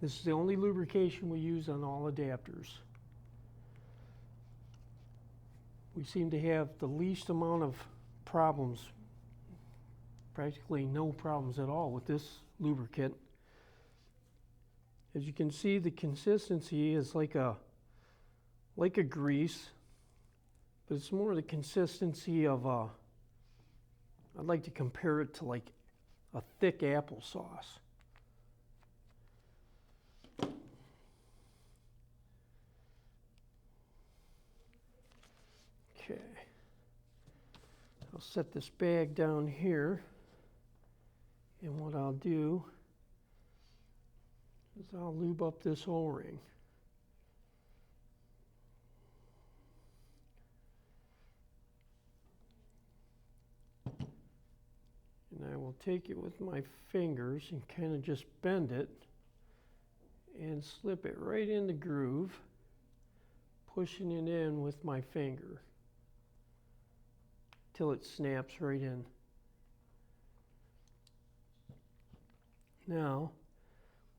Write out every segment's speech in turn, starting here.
This is the only lubrication we use on all adapters. We seem to have the least amount of problems, practically no problems at all with this lubricant. As you can see, the consistency is like a grease, but it's more the consistency of I'd like to compare it to like a thick applesauce. Okay, I'll set this bag down here, and what I'll do is I'll lube up this O-ring. And I will take it with my fingers and kind of just bend it and slip it right in the groove, pushing it in with my finger till it snaps right in. Now,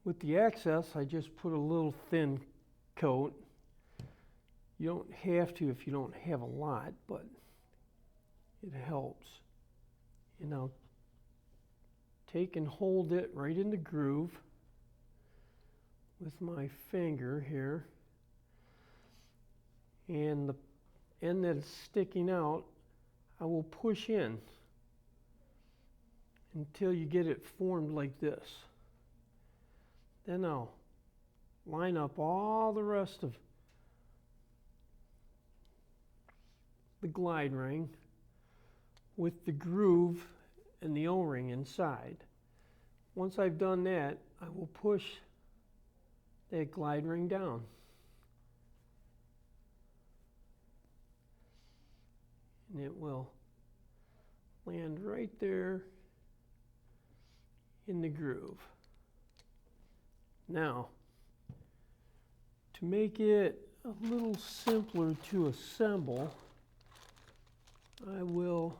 with the excess, I just put a little thin coat. You don't have to if you don't have a lot, but it helps. And I'll take and hold it right in the groove with my finger here. And the end that's sticking out, I will push in until you get it formed like this. Then I'll line up all the rest of the glide ring with the groove and the O-ring inside. Once I've done that, I will push that glide ring down. And it will land right there in the groove. Now, to make it a little simpler to assemble, I will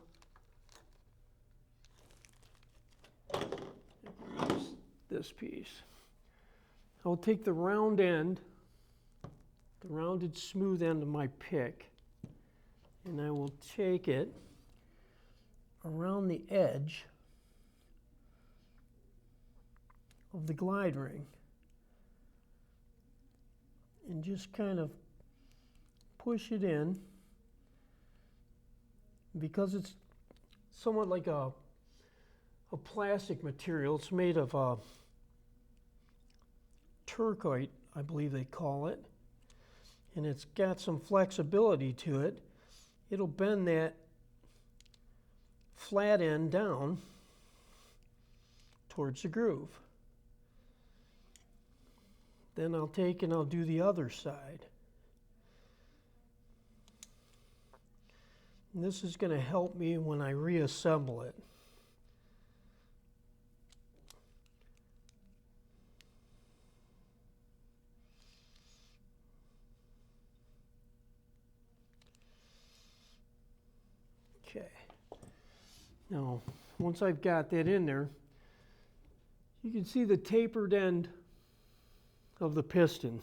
use this piece. I'll take the round end, the rounded smooth end of my pick, and I will take it around the edge of the glide ring and just kind of push it in. Because it's somewhat like a plastic material, it's made of turquoise, I believe they call it, and it's got some flexibility to it. It'll bend that flat end down towards the groove. Then I'll take and I'll do the other side. And this is going to help me when I reassemble it. Okay. Now, once I've got that in there, you can see the tapered end of the piston.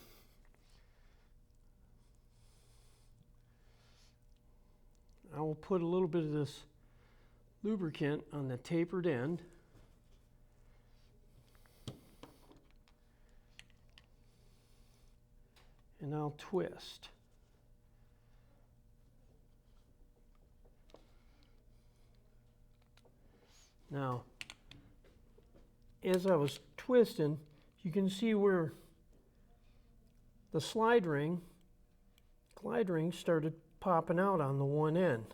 I will put a little bit of this lubricant on the tapered end. And I'll twist. Now, as I was twisting, you can see where the glide ring started popping out on the one end.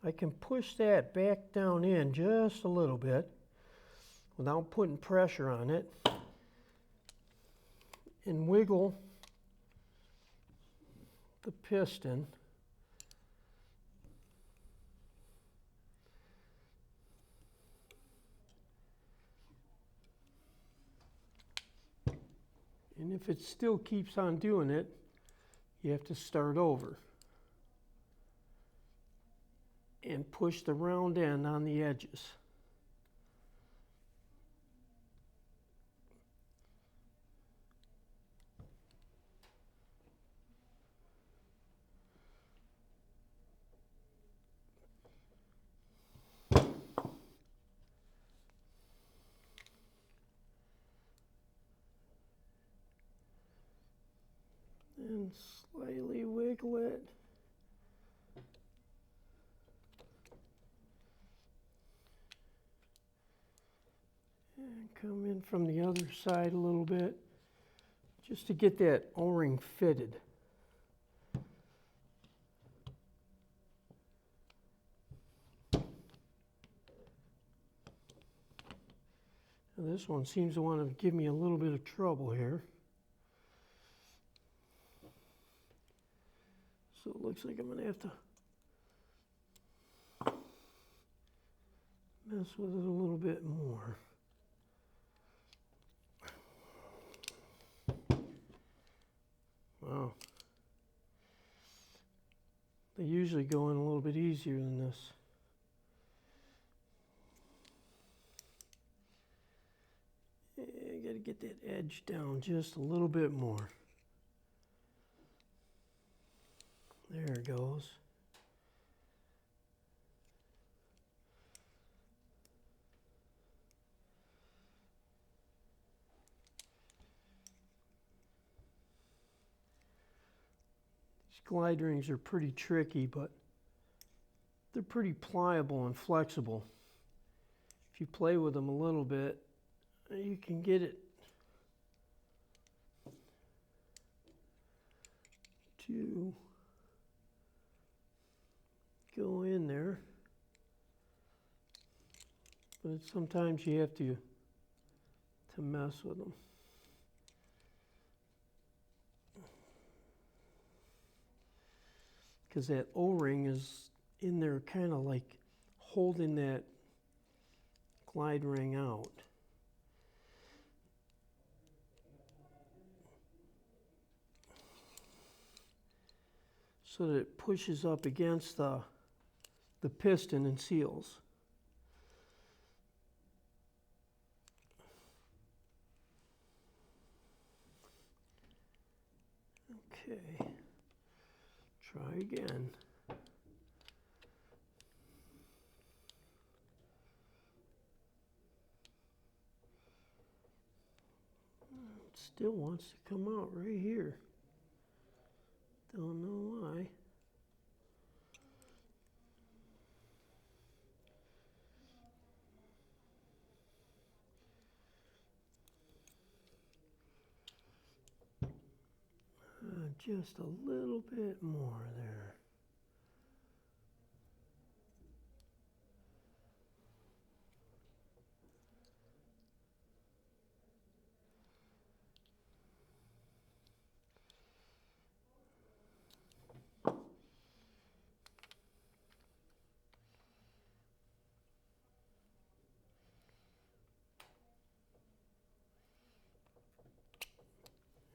I can push that back down in just a little bit without putting pressure on it and wiggle the piston. And if it still keeps on doing it, you have to start over and push the round end on the edges. and slightly wiggle it. And come in from the other side a little bit, just to get that O-ring fitted. And this one seems to want to give me a little bit of trouble here. So it looks like I'm going to have to mess with it a little bit more. Wow. They usually go in a little bit easier than this. I got to get that edge down just a little bit more. There it goes. These glide rings are pretty tricky, but they're pretty pliable and flexible. If you play with them a little bit, you can get it to go in there, but sometimes you have to mess with them. Because that O-ring is in there kind of like holding that glide ring out. So that it pushes up against the piston and seals. Okay, try again. It still wants to come out right here. Don't know why. Just a little bit more there.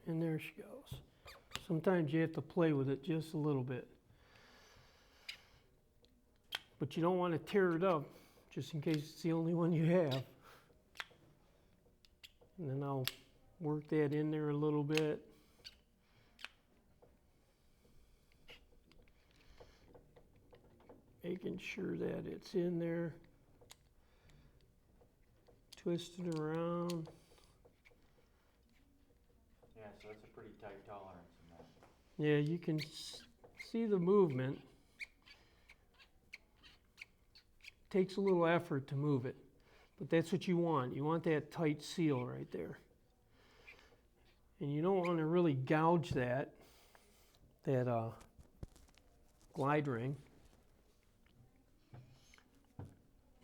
And there she goes. Sometimes you have to play with it just a little bit. But you don't want to tear it up, just in case it's the only one you have. And then I'll work that in there a little bit. Making sure that it's in there. Twist it around. Yeah, so that's a pretty tight tolerance in that. Yeah, you can see the movement. Takes a little effort to move it, but that's what you want. You want that tight seal right there. And you don't want to really gouge that glide ring.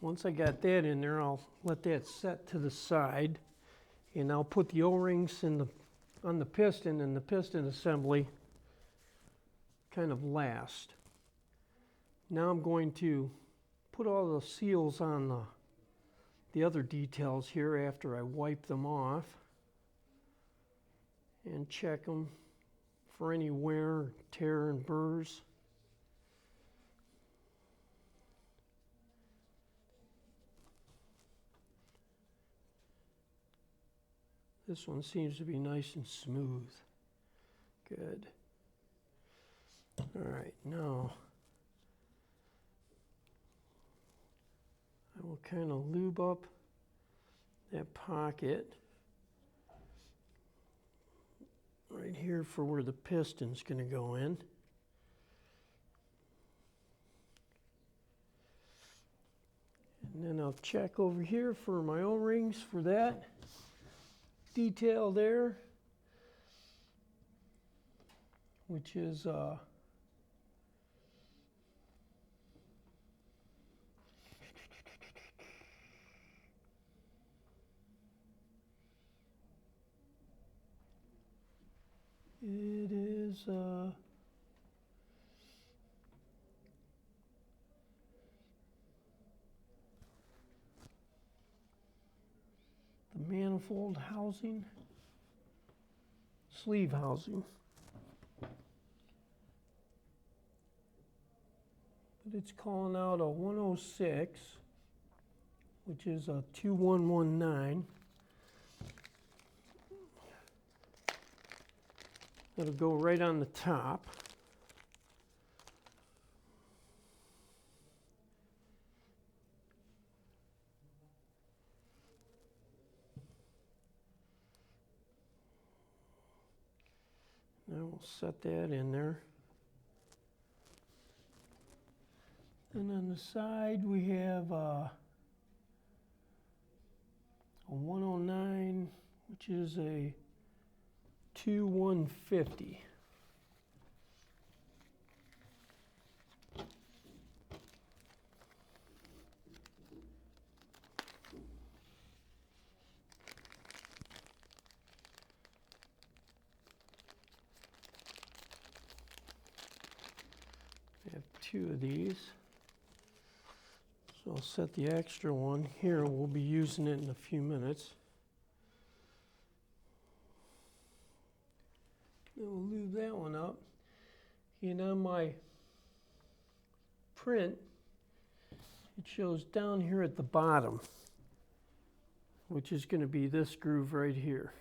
Once I got that in there, I'll let that set to the side, and I'll put the O-rings on the piston and the piston assembly kind of last. Now I'm going to put all the seals on the other details here after I wipe them off and check them for any wear, tear, and burrs. This one seems to be nice and smooth. Good. All right, now I will kind of lube up that pocket right here for where the piston's going to go in. And then I'll check over here for my O-rings for that detail there, which is it is the manifold housing, sleeve housing. But it's calling out a 106, which is a 2119. It'll go right on the top. Now we'll set that in there. And on the side we have a 109, which is a 2150. I have two of these. So I'll set the extra one here. We'll be using it in a few minutes. Then we'll lube that one up. And on my print, it shows down here at the bottom, which is going to be this groove right here.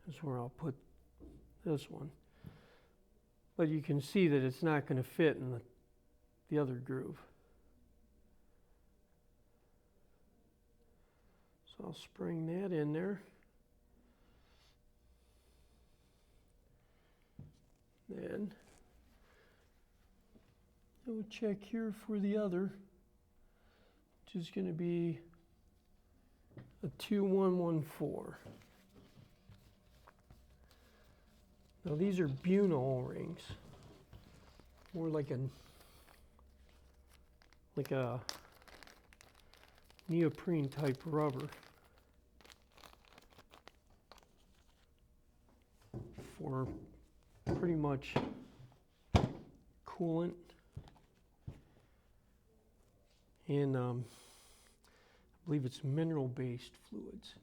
That's where I'll put this one. But you can see that it's not going to fit in the other groove. So I'll spring that in there. Then I will check here for the other, which is going to be a 2114. Now these are Buno O-rings, more like a neoprene type rubber for pretty much coolant and I believe it's mineral-based fluids.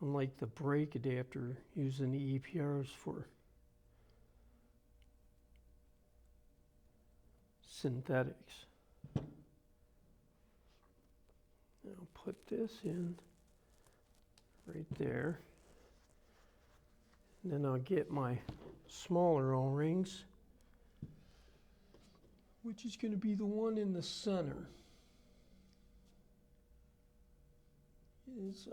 Unlike the brake adapter used in the EPRs for synthetics. Now I'll put this in right there. And then I'll get my smaller O-rings, which is going to be the one in the center. Is